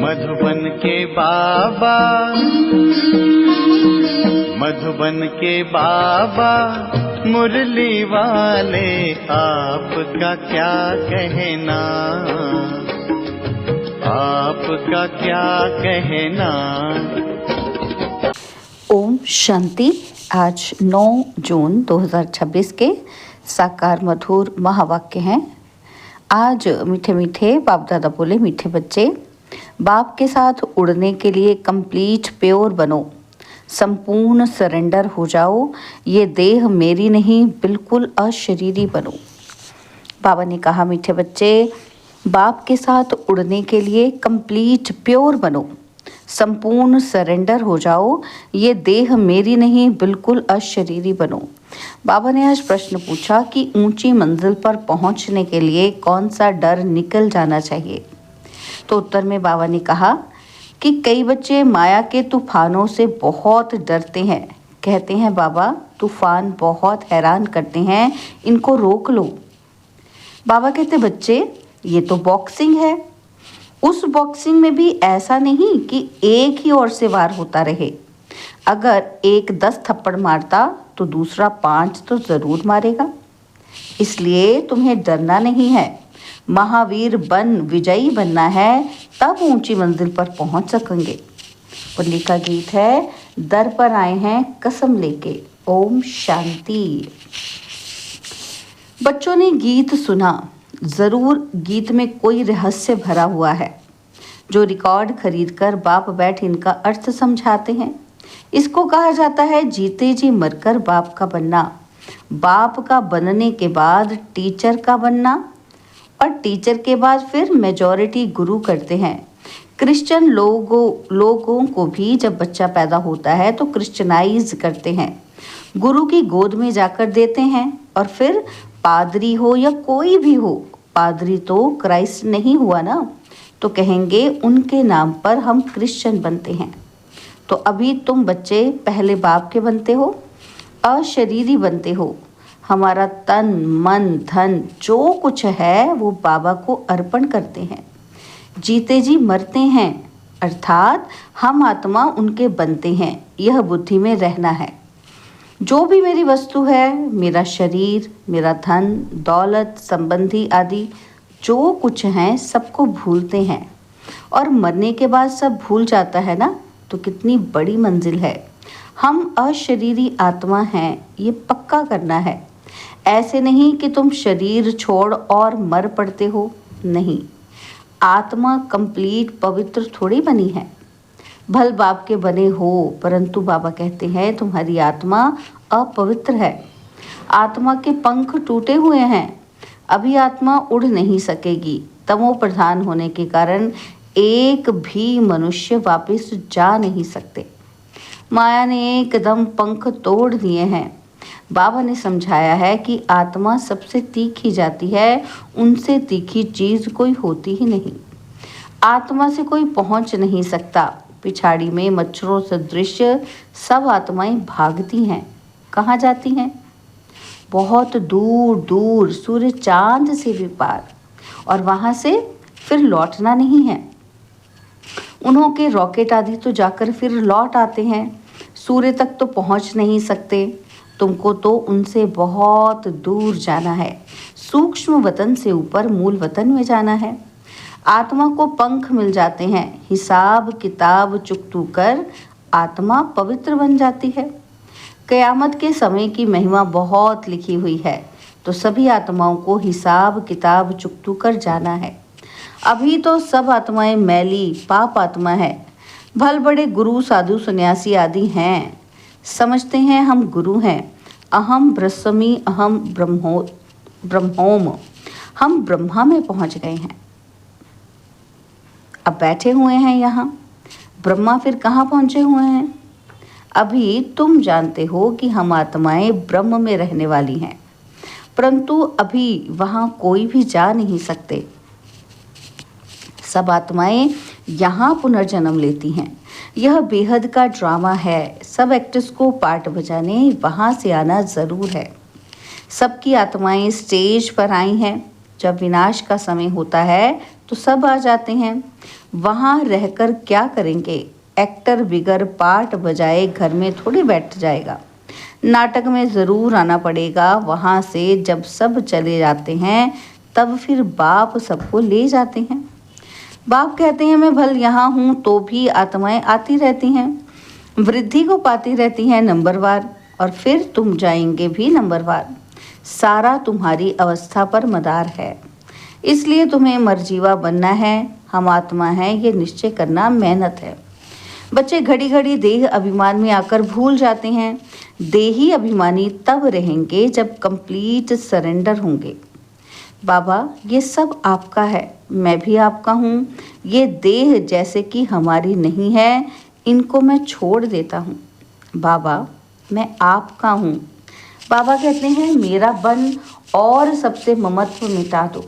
मधुबन के बाबा, मधुबन के बाबा मुरली वाले, आपका क्या कहना, आपका क्या कहना। ओम शांति। आज 9 जून 2026 के साकार मधुर महावाक्य हैं। आज मीठे मीठे बाप दादा बोले, मीठे बच्चे, बाप के साथ उड़ने के लिए कंप्लीट प्योर बनो, संपूर्ण सरेंडर हो जाओ। ये देह मेरी नहीं, बिल्कुल अशरीरी बनो। बाबा ने कहा, मीठे बच्चे, बाप के साथ उड़ने के लिए कंप्लीट प्योर बनो, संपूर्ण सरेंडर हो जाओ। ये देह मेरी नहीं, बिल्कुल अशरीरी बनो। बाबा ने आज प्रश्न पूछा कि ऊंची मंजिल पर पहुंचने के लिए कौन सा डर निकल जाना चाहिए। तो उत्तर में बाबा ने कहा कि कई बच्चे माया के तूफानों से बहुत डरते हैं। कहते हैं, बाबा तूफान बहुत हैरान करते हैं, इनको रोक लो। बाबा कहते, बच्चे ये तो बॉक्सिंग है। उस बॉक्सिंग में भी ऐसा नहीं कि एक ही ओर से वार होता रहे। अगर एक 10 थप्पड़ मारता तो दूसरा 5 तो जरूर मारेगा। इसलिए तुम्हें डरना नहीं है। महावीर बन विजयी बनना है, तब ऊंची मंजिल पर पहुंच सकेंगे। पुल्ली का गीत है, दर पर आए हैं कसम लेके। ओम शांति। बच्चों ने गीत सुना। जरूर गीत में कोई रहस्य भरा हुआ है। जो रिकॉर्ड खरीदकर बाप बैठ इनका अर्थ समझाते हैं। इसको कहा जाता है जीते जी मरकर बाप का बनना, बाप का बनने के बाद टीचर का बनना, और टीचर के बाद फिर मेजॉरिटी गुरु करते हैं। क्रिश्चियन लोगों को भी जब बच्चा पैदा होता है तो क्रिश्चियनाइज करते हैं, गुरु की गोद में जाकर देते हैं। और फिर पादरी हो या कोई भी हो, पादरी तो क्राइस्ट नहीं हुआ ना, तो कहेंगे उनके नाम पर हम क्रिश्चियन बनते हैं। तो अभी तुम बच्चे पहले बाप के बनते हो, अशरीरी बनते हो। हमारा तन मन धन जो कुछ है वो बाबा को अर्पण करते हैं। जीते जी मरते हैं, अर्थात हम आत्मा उनके बनते हैं। यह बुद्धि में रहना है। जो भी मेरी वस्तु है, मेरा शरीर, मेरा धन दौलत संबंधी आदि जो कुछ हैं, सबको भूलते हैं। और मरने के बाद सब भूल जाता है ना, तो कितनी बड़ी मंजिल है। हम अशरीरी आत्मा हैं, ये पक्का करना है। ऐसे नहीं कि तुम शरीर छोड़ और मर पड़ते हो, नहीं। आत्मा कंप्लीट पवित्र थोड़ी बनी है। भल बाप के बने हो, परंतु बाबा कहते हैं तुम्हारी आत्मा अपवित्र है। आत्मा के पंख टूटे हुए हैं। अभी आत्मा उड़ नहीं सकेगी। तमो प्रधान होने के कारण एक भी मनुष्य वापस जा नहीं सकते। माया ने एकदम पंख तोड़ दिए हैं। बाबा ने समझाया है कि आत्मा सबसे तीखी जाती है, उनसे तीखी चीज कोई होती ही नहीं। आत्मा से कोई पहुंच नहीं सकता। पिछाड़ी में मच्छरों सदृश सब आत्माएं भागती हैं। कहाँ जाती हैं? बहुत दूर दूर, सूर्य चांद से भी पार, और वहां से फिर लौटना नहीं है। उन्हों के रॉकेट आदि तो जाकर फिर लौट आते हैं। सूर्य तक तो पहुंच नहीं सकते। तुमको तो उनसे बहुत दूर जाना है। सूक्ष्म वतन से ऊपर मूल वतन में जाना है। आत्मा को पंख मिल जाते हैं। हिसाब किताब चुकतू कर आत्मा पवित्र बन जाती है। कयामत के समय की महिमा बहुत लिखी हुई है, तो सभी आत्माओं को हिसाब किताब चुकतू कर जाना है। अभी तो सब आत्माएं मैली पाप आत्मा है। भल बड़े गुरु साधु सन्यासी आदि हैं, समझते हैं हम गुरु हैं। अहम ब्रह्मस्मि अहम ब्रह्मोम, हम ब्रह्मा में पहुंच गए हैं। अब बैठे हुए हैं यहाँ। ब्रह्मा फिर कहाँ पहुंचे हुए हैं? अभी तुम जानते हो कि हम आत्माएं ब्रह्म में रहने वाली हैं, परंतु अभी वहाँ कोई भी जा नहीं सकते। सब आत्माएं यहाँ पुनर्जन्म लेती हैं। यह बेहद का ड्रामा है। सब एक्टर्स को पार्ट बजाने वहाँ से आना ज़रूर है। सबकी आत्माएं स्टेज पर आई हैं। जब विनाश का समय होता है तो सब आ जाते हैं। वहाँ रहकर क्या करेंगे? एक्टर बिगर पार्ट बजाए घर में थोड़ी बैठ जाएगा। नाटक में ज़रूर आना पड़ेगा। वहाँ से जब सब चले जाते हैं तब फिर बाप सबको ले जाते हैं। बाप कहते हैं मैं भल यहाँ हूँ तो भी आत्माएं आती रहती हैं, वृद्धि को पाती रहती हैं नंबरवार, और फिर तुम जाएंगे भी नंबरवार। सारा तुम्हारी अवस्था पर मदार है, इसलिए तुम्हें मरजीवा बनना है। हम आत्मा हैं ये निश्चय करना मेहनत है। बच्चे घड़ी घड़ी देह अभिमान में आकर भूल जाते हैं। देही अभिमानी तब रहेंगे जब कंप्लीट सरेंडर होंगे। बाबा ये सब आपका है, मैं भी आपका हूँ। ये देह जैसे कि हमारी नहीं है, इनको मैं छोड़ देता हूँ। बाबा मैं आपका हूँ। बाबा कहते हैं मेरा बन और सबसे ममत्व मिटा दो।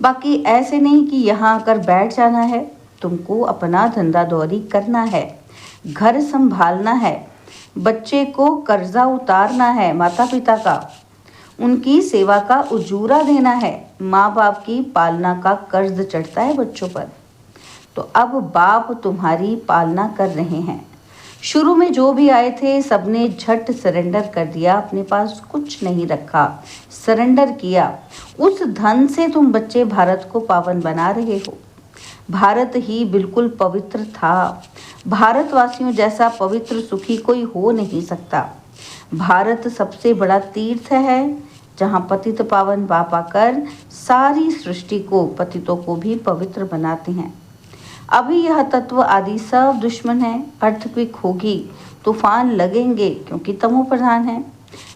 बाकी ऐसे नहीं कि यहाँ आकर बैठ जाना है। तुमको अपना धंधा दौरी करना है, घर संभालना है, बच्चे को कर्जा उतारना है माता पिता का, उनकी सेवा का उजूरा देना है। माँ बाप की पालना का कर्ज चढ़ता है बच्चों पर। तो अब बाप तुम्हारी पालना कर रहे हैं। शुरू में जो भी आए थे सबने झट सरेंडर कर दिया, अपने पास कुछ नहीं रखा, सरेंडर किया। उस धन से तुम बच्चे भारत को पावन बना रहे हो। भारत ही बिल्कुल पवित्र था। भारतवासियों जैसा पवित्र सुखी कोई हो नहीं सकता। भारत सबसे बड़ा तीर्थ है जहाँ पतित पावन बाप आकर सारी सृष्टि को, पतितों को भी पवित्र बनाते हैं। अभी यह तत्व आदि सब दुश्मन है। अर्थक्वेक होगी, तूफान लगेंगे क्योंकि तमो प्रधान है।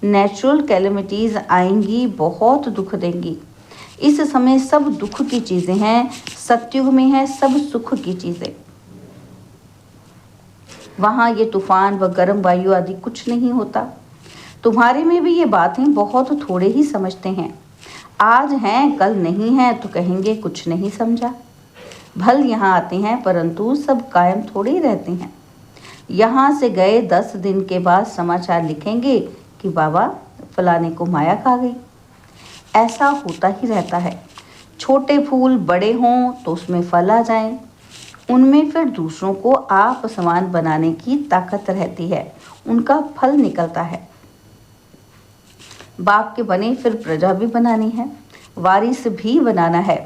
नेचुरल कैलेमिटीज आएंगी, बहुत दुख देंगी। इस समय सब दुख की चीजें हैं, सतयुग में है सब सुख की चीजें। वहाँ ये तूफान व गर्म वायु आदि कुछ नहीं होता। तुम्हारे में भी ये बातें बहुत थोड़े ही समझते हैं। आज हैं कल नहीं है तो कहेंगे कुछ नहीं समझा। भल यहाँ आते हैं परंतु सब कायम थोड़े ही रहते हैं। यहाँ से गए 10 दिन के बाद समाचार लिखेंगे कि बाबा फलाने को माया खा गई। ऐसा होता ही रहता है। छोटे फूल बड़े हों तो उसमें फल आ जाएं, उनमें फिर दूसरों को आप समान बनाने की ताकत रहती है, उनका फल निकलता है। बाप के बने फिर प्रजा भी बनानी है, वारिस भी बनाना है।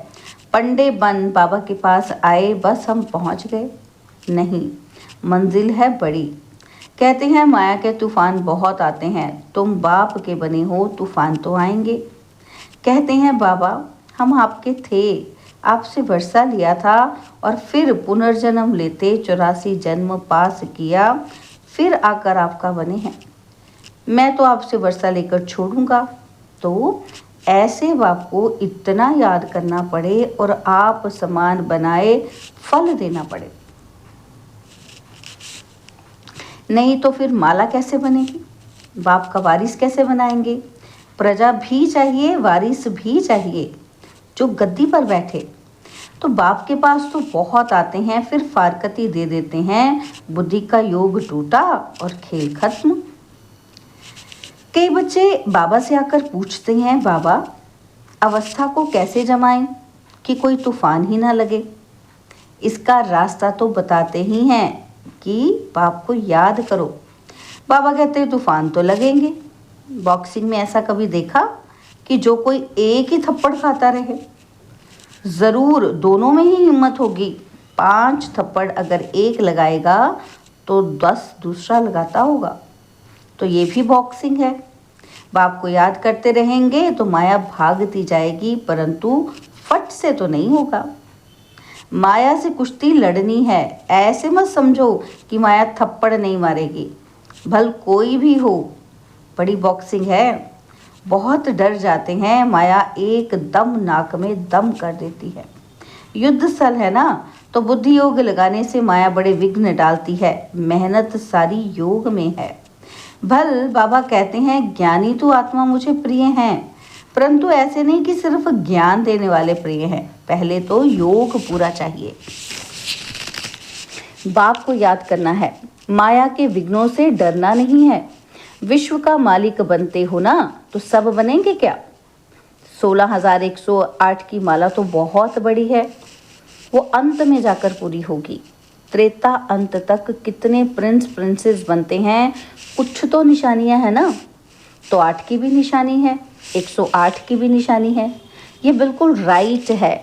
पंडे बन बाबा के पास आए, बस हम पहुंच गए नहीं, मंजिल है बड़ी। कहते हैं माया के तूफान बहुत आते हैं, तुम बाप के बने हो तूफान तो आएंगे। कहते हैं बाबा हम आपके थे, आपसे वर्षा लिया था और फिर पुनर्जन्म लेते 84 जन्म पास किया, फिर आकर आपका बने हैं। मैं तो आपसे वर्षा लेकर छोड़ूंगा। तो ऐसे बाप को इतना याद करना पड़े और आप समान बनाए फल देना पड़े, नहीं तो फिर माला कैसे बनेगी? बाप का वारिस कैसे बनाएंगे? प्रजा भी चाहिए, वारिस भी चाहिए जो गद्दी पर बैठे। तो बाप के पास तो बहुत आते हैं, फिर फारकती दे देते हैं, बुद्धि का योग टूटा और खेल खत्म। कई बच्चे बाबा से आकर पूछते हैं बाबा अवस्था को कैसे जमाएं कि कोई तूफान ही ना लगे। इसका रास्ता तो बताते ही हैं कि बाप को याद करो। बाबा कहते हैं तूफान तो लगेंगे। बॉक्सिंग में ऐसा कभी देखा कि जो कोई एक ही थप्पड़ खाता रहे? ज़रूर दोनों में ही हिम्मत होगी। 5 थप्पड़ अगर एक लगाएगा तो 10 दूसरा लगाता होगा। तो ये भी बॉक्सिंग है। बाप को याद करते रहेंगे तो माया भागती जाएगी, परंतु फट से तो नहीं होगा। माया से कुश्ती लड़नी है। ऐसे मत समझो कि माया थप्पड़ नहीं मारेगी, भल कोई भी हो, बड़ी बॉक्सिंग है। बहुत डर जाते हैं, माया एक दम नाक में दम कर देती है। युद्ध स्थल है ना, तो बुद्धि योग लगाने से माया बड़े विघ्न डालती है। मेहनत सारी योग में है। भल बाबा कहते हैं ज्ञानी तो आत्मा मुझे प्रिय हैं, परंतु ऐसे नहीं कि सिर्फ ज्ञान देने वाले प्रिय हैं, पहले तो योग पूरा चाहिए। बाप को याद करना है, माया के विघ्नों से डरना नहीं है। विश्व का मालिक बनते हो ना तो सब बनेंगे क्या? 16,108 की माला तो बहुत बड़ी है, वो अंत में जाकर पूरी होगी। त्रेता अंत तक कितने प्रिंस प्रिंसेस बनते हैं, कुछ तो निशानियां है ना। तो 8 की भी निशानी है, 108 की भी निशानी है। ये बिल्कुल राइट है।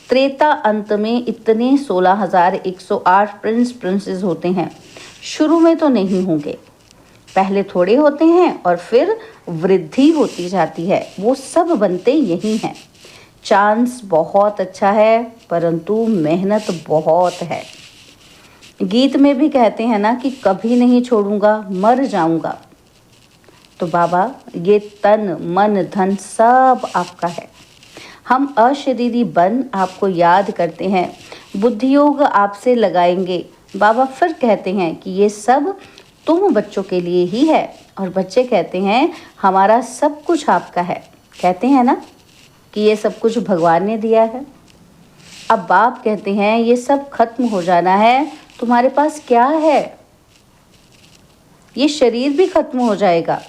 त्रेता अंत में इतने 16,108 प्रिंस प्रिंसेस होते हैं। शुरू में तो नहीं होंगे, पहले थोड़े होते हैं और फिर वृद्धि होती जाती है। वो सब बनते यही हैं। चांस बहुत अच्छा है, परंतु मेहनत बहुत है। गीत में भी कहते हैं ना कि कभी नहीं छोड़ूंगा, मर जाऊंगा। तो बाबा, ये तन मन धन सब आपका है। हम अशरीरी बन आपको याद करते हैं, बुद्धि योग आपसे लगाएंगे। बाबा फिर कहते हैं कि ये सब तुम बच्चों के लिए ही है, और बच्चे कहते हैं हमारा सब कुछ आपका है। कहते हैं ना कि ये सब कुछ भगवान ने दिया है। अब बाप कहते हैं ये सब खत्म हो जाना है, तुम्हारे पास क्या है? ये शरीर भी खत्म हो जाएगा,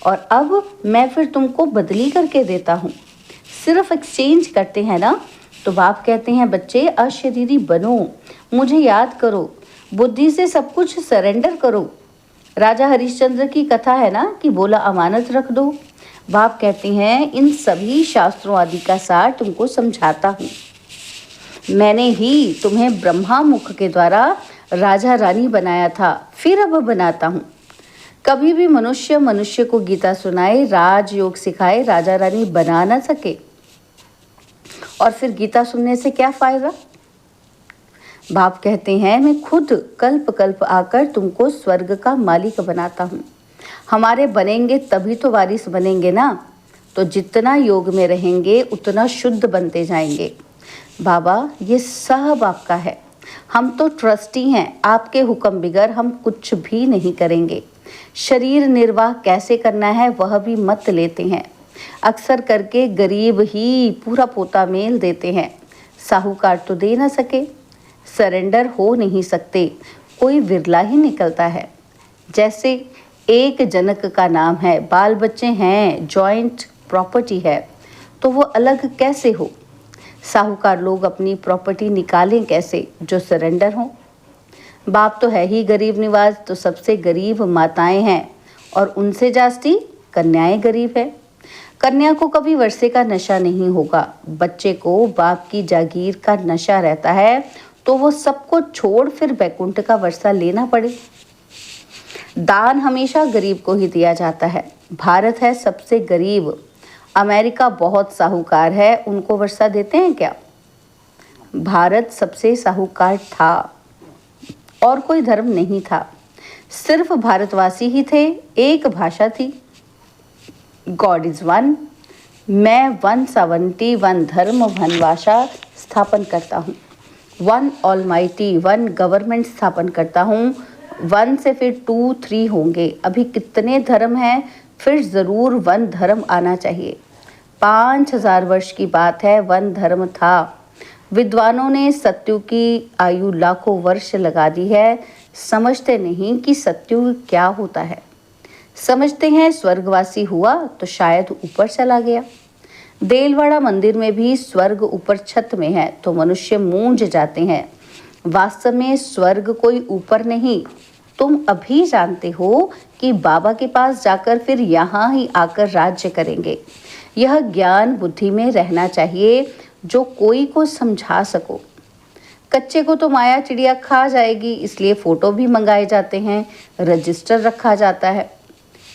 और अब मैं फिर तुमको बदली करके देता हूँ। सिर्फ एक्सचेंज करते हैं ना। तो बाप कहते हैं बच्चे अशरीरी बनो, मुझे याद करो, बुद्धि से सब कुछ सरेंडर करो। राजा हरिश्चंद्र की कथा है ना कि बोला अमानत रख दो। बाप कहते हैं इन सभी शास्त्रों आदि का सार तुमको समझाता हूँ। मैंने ही तुम्हें ब्रह्मा मुख के द्वारा राजा रानी बनाया था, फिर अब बनाता हूँ। कभी भी मनुष्य मनुष्य को गीता सुनाए, राजयोग सिखाए, राजा रानी बना ना सके, और फिर गीता सुनने से क्या फायदा? बाप कहते हैं मैं खुद कल्प कल्प आकर तुमको स्वर्ग का मालिक बनाता हूँ। हमारे बनेंगे तभी तो वारिस बनेंगे ना। तो जितना योग में रहेंगे उतना शुद्ध बनते जाएंगे। बाबा ये सब आपका है, हम तो ट्रस्टी हैं, आपके हुक्म बिगर हम कुछ भी नहीं करेंगे। शरीर निर्वाह कैसे करना है वह भी मत लेते हैं। अक्सर करके गरीब ही पूरा पोता मेल देते हैं, साहूकार तो दे ना सके। सरेंडर हो नहीं सकते, कोई विरला ही निकलता है। जैसे एक जनक का नाम है, बाल बच्चे हैं, जॉइंट प्रॉपर्टी है, तो वो अलग कैसे हो? साहूकार लोग अपनी प्रॉपर्टी निकालें कैसे जो सरेंडर हों? बाप तो है ही गरीब निवाज, तो सबसे गरीब माताएं हैं, और उनसे जास्ती कन्याएं गरीब है। कन्या को कभी वर्षे का नशा नहीं होगा, बच्चे को बाप की जागीर का नशा रहता है, तो वो सबको छोड़ फिर बैकुंठ का वर्षा लेना पड़े। दान हमेशा गरीब को ही दिया जाता है। भारत है सबसे गरीब, अमेरिका बहुत साहूकार है, उनको वर्षा देते हैं क्या? भारत सबसे साहूकार था, और कोई धर्म नहीं था, सिर्फ भारतवासी ही थे, एक भाषा थी। गॉड इज वन, मैं 171 धर्म वनवासा स्थापन करता हूँ। वन ऑलमाइटी, वन गवर्नमेंट स्थापन करता हूँ। 1 से फिर 2, 3 होंगे। अभी कितने धर्म हैं, फिर ज़रूर वन धर्म आना चाहिए। 5000 वर्ष की बात है, वन धर्म था। विद्वानों ने सत्यु की आयु लाखों वर्ष लगा दी है, समझते नहीं कि सत्यु क्या होता है। समझते हैं स्वर्गवासी हुआ तो शायद ऊपर चला गया। देलवाड़ा मंदिर में भी स्वर्ग ऊपर छत में है, तो मनुष्य मूंझ जाते हैं। वास्तव में स्वर्ग कोई ऊपर नहीं, तुम अभी जानते हो कि बाबा के पास जाकर फिर यहाँ ही आकर राज्य करेंगे। यह ज्ञान बुद्धि में रहना चाहिए जो कोई को समझा सको। कच्चे को तो माया चिड़िया खा जाएगी, इसलिए फोटो भी मंगाए जाते हैं, रजिस्टर रखा जाता है।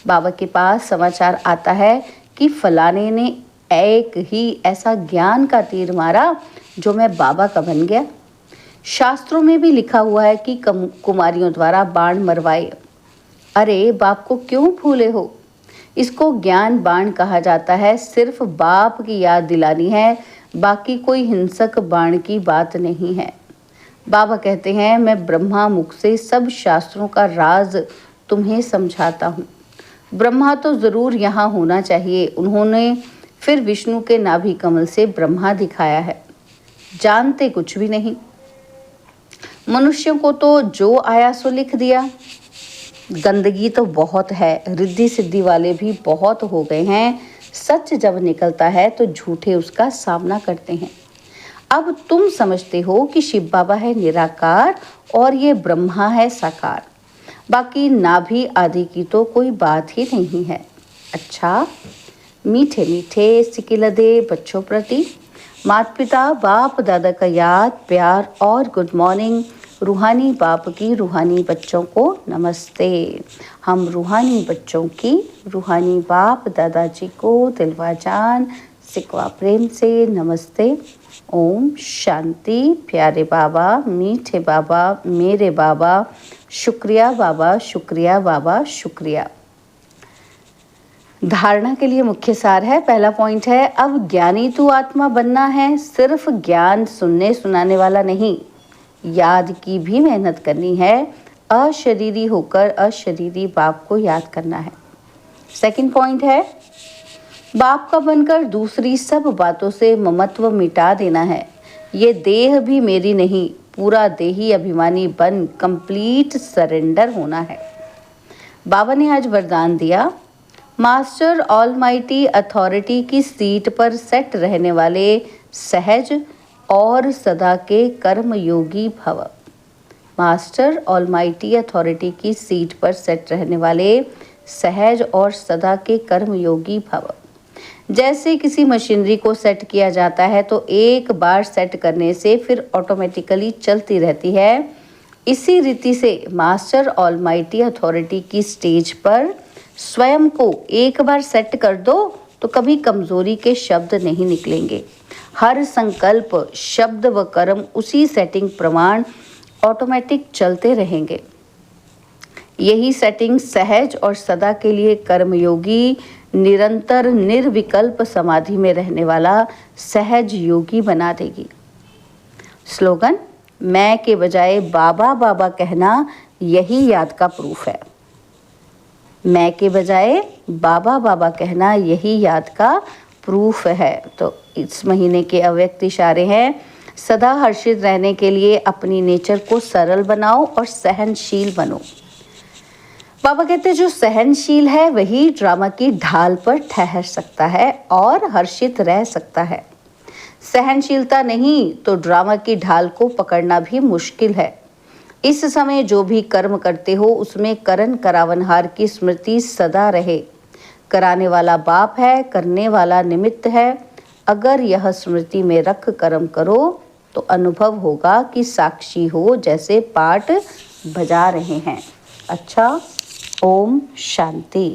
बाबा के पास समाचार आता है कि फलाने ने एक ही ऐसा ज्ञान का तीर मारा जो मैं बाबा का बन गया। शास्त्रों में भी लिखा हुआ है कि कुमारियों द्वारा बाण मरवाए। अरे बाप को क्यों भूले हो? इसको ज्ञान बाण कहा जाता है, सिर्फ बाप की याद दिलानी है, बाकी कोई हिंसक बाण की बात नहीं है। बाबा कहते हैं मैं ब्रह्मा मुख से सब शास्त्रों का राज तुम्हें समझाता हूँ। ब्रह्मा तो ज़रूर यहाँ होना चाहिए, उन्होंने फिर विष्णु के नाभि कमल से ब्रह्मा दिखाया है। जानते कुछ भी नहीं। मनुष्यों को तो जो आया सो लिख दिया। गंदगी तो बहुत है, रिद्धि सिद्धि वाले भी बहुत हो गए हैं, सच जब निकलता है तो झूठे उसका सामना करते हैं। अब तुम समझते हो कि शिव बाबा है निराकार और ये ब्रह्मा है साकार, बाकी नाभि आदि की तो कोई बात ही नहीं है। अच्छा, मीठे मीठे सिकिलदे बच्चों प्रति माता पिता बाप दादा का याद प्यार और गुड मॉर्निंग। रूहानी बाप की रूहानी बच्चों को नमस्ते। हम रूहानी बच्चों की रूहानी बाप दादाजी को दिलवा जान सिकवा प्रेम से नमस्ते। ओम शांति। प्यारे बाबा, मीठे बाबा, मेरे बाबा, शुक्रिया बाबा, शुक्रिया बाबा, शुक्रिया। धारणा के लिए मुख्य सार है। पहला पॉइंट है, अब ज्ञानी तू आत्मा बनना है, सिर्फ ज्ञान सुनने सुनाने वाला नहीं, याद की भी मेहनत करनी है। अशरीरी होकर अशरीरी बाप को याद करना है। सेकंड पॉइंट है, बाप का बनकर दूसरी सब बातों से ममत्व मिटा देना है। ये देह भी मेरी नहीं, पूरा देही अभिमानी बन कंप्लीट सरेंडर होना है। बाबा ने आज वरदान दिया, मास्टर ऑलमाइटी अथॉरिटी की सीट पर सेट रहने वाले सहज और सदा के कर्मयोगी भव। मास्टर ऑलमाइटी अथॉरिटी की सीट पर सेट रहने वाले सहज और सदा के कर्मयोगी भव। जैसे किसी मशीनरी को सेट किया जाता है तो एक बार सेट करने से फिर ऑटोमेटिकली चलती रहती है, इसी रीति से मास्टर ऑलमाइटी अथॉरिटी की स्टेज पर स्वयं को एक बार सेट कर दो तो कभी कमजोरी के शब्द नहीं निकलेंगे। हर संकल्प, शब्द व कर्म उसी सेटिंग प्रमाण ऑटोमेटिक चलते रहेंगे। यही सेटिंग सहज और सदा के लिए कर्मयोगी, निरंतर निर्विकल्प समाधि में रहने वाला सहज योगी बना देगी। स्लोगन, मैं के बजाय बाबा बाबा कहना यही याद का प्रूफ है। मैं के बजाय बाबा बाबा कहना यही याद का प्रूफ है। तो इस महीने के अव्यक्त इशारे हैं, सदा हर्षित रहने के लिए अपनी नेचर को सरल बनाओ और सहनशील बनो। बाबा कहते हैं जो सहनशील है वही ड्रामा की ढाल पर ठहर सकता है और हर्षित रह सकता है। सहनशीलता नहीं तो ड्रामा की ढाल को पकड़ना भी मुश्किल है। इस समय जो भी कर्म करते हो उसमें करन करावनहार की स्मृति सदा रहे। कराने वाला बाप है, करने वाला निमित्त है। अगर यह स्मृति में रख कर्म करो तो अनुभव होगा कि साक्षी हो जैसे पाठ बजा रहे हैं। अच्छा, ओम शांति।